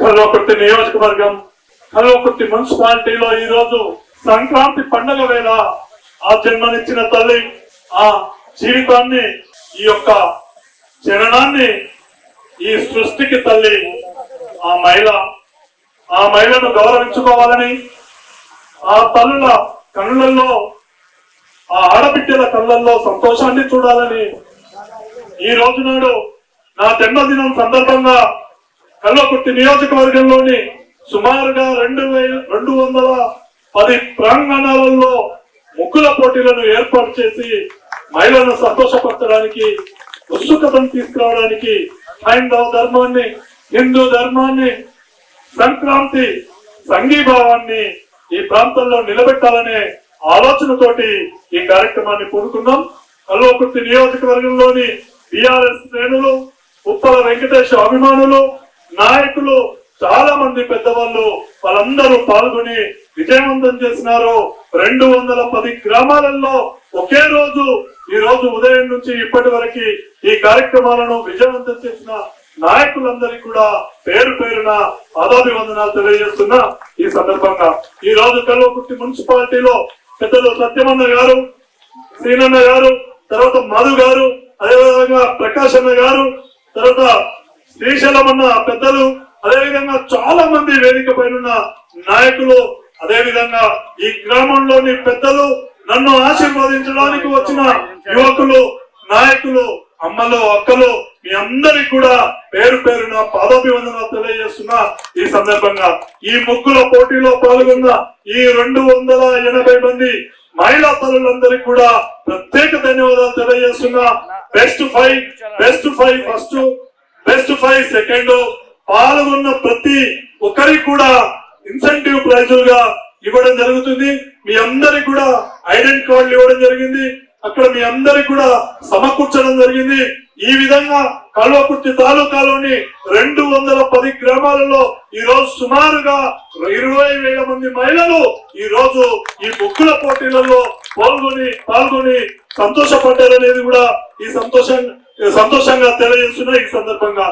కల్వకుర్తి నియోజకవర్గం కల్వకుర్తి మున్సిపాలిటీలో ఈ రోజు సంక్రాంతి పండుగ వేళ ఆ జన్మనిచ్చిన తల్లి ఆ జీవితాన్ని ఈ యొక్క జననాన్ని ఈ సృష్టికి తల్లి ఆ మహిళను గౌరవించుకోవాలని ఆ తల్లుల కళ్ళల్లో ఆ ఆడబిడ్డల కళ్ళల్లో సంతోషాన్ని చూడాలని ఈ రోజు నాడు నా జన్మదినం సందర్భంగా కల్వకుర్తి నియోజకవర్గంలోని సుమారుగా 210 ప్రాంగణాలలో ముగ్గుల పోటీలను ఏర్పాటు చేసి మహిళలను సంతోషపరచడానికి ఉత్సుకతను తీసుకురావడానికి హైందవ ధర్మాన్ని హిందూ ధర్మాన్ని సంక్రాంతి సంఘీభావాన్ని ఈ ప్రాంతంలో నిలబెట్టాలనే ఆలోచనతోటి ఈ కార్యక్రమాన్ని పూనుకున్నాం. కల్వకుర్తి నియోజకవర్గంలోని టిఆర్ఎస్ శ్రేణులు ఉప్పల వెంకటేష్ అభిమానులు నాయకులు చాలా మంది పెద్దవాళ్ళు వాళ్ళందరూ పాల్గొని విజయవంతం చేసినారు. 210 గ్రామాలలో ఒకే రోజు ఈ రోజు ఉదయం నుంచి ఇప్పటి వరకు ఈ కార్యక్రమాలను విజయవంతం చేసిన నాయకులందరికీ కూడా పేరు పేరున పాదాభివందనాలు తెలియజేస్తున్నా. ఈ సందర్భంగా ఈ రోజు కల్వకుర్తి మున్సిపాలిటీలో పెద్దలు సత్యమన్న గారు, సీనన్న గారు, తర్వాత మధు గారు, అదేవిధంగా ప్రకాష్ అన్న గారు, తర్వాత శ్రీశైలమన్న పెద్దలు, అదేవిధంగా చాలా మంది వేదిక పైన నాయకులు, అదేవిధంగా ఈ గ్రామంలోని పెద్దలు, నన్ను ఆశీర్వదించడానికి వచ్చిన యువకులు, నాయకులు, అమ్మలు, అక్కలు, మీ అందరికి కూడా పేరు పేరున పాదాభివందనాలు తెలియజేస్తున్నా. ఈ సందర్భంగా ఈ ముగ్గుల పోటీలో పాల్గొన్న ఈ 280 మంది మహిళా తల్లులందరికీ కూడా ప్రత్యేక ధన్యవాదాలు తెలియజేస్తున్నా. బెస్ట్ 5 ఫస్ట్, బెస్ట్ 5 సెకండ్ పాల్గొన్న ప్రతి ఒక్కరికి కూడా ఇన్సెంటివ్ ప్రైజులుగా ఇవ్వడం జరుగుతుంది. మీ అందరికి కూడా ఐడెంటి కార్డులు ఇవ్వడం జరిగింది. అక్కడ మీ అందరికి కూడా సమకూర్చడం జరిగింది. ఈ విధంగా కల్వకుర్తి తాలూకాలోని 210 గ్రామాలలో ఈ రోజు సుమారుగా 20,000 మంది మహిళలు ఈ రోజు ఈ ముగ్గుల పోటీలలో పాల్గొని సంతోషపడ్డారనేది కూడా ఈ సంతోషంగా తెలియజేస్తున్నా. ఈ సందర్భంగా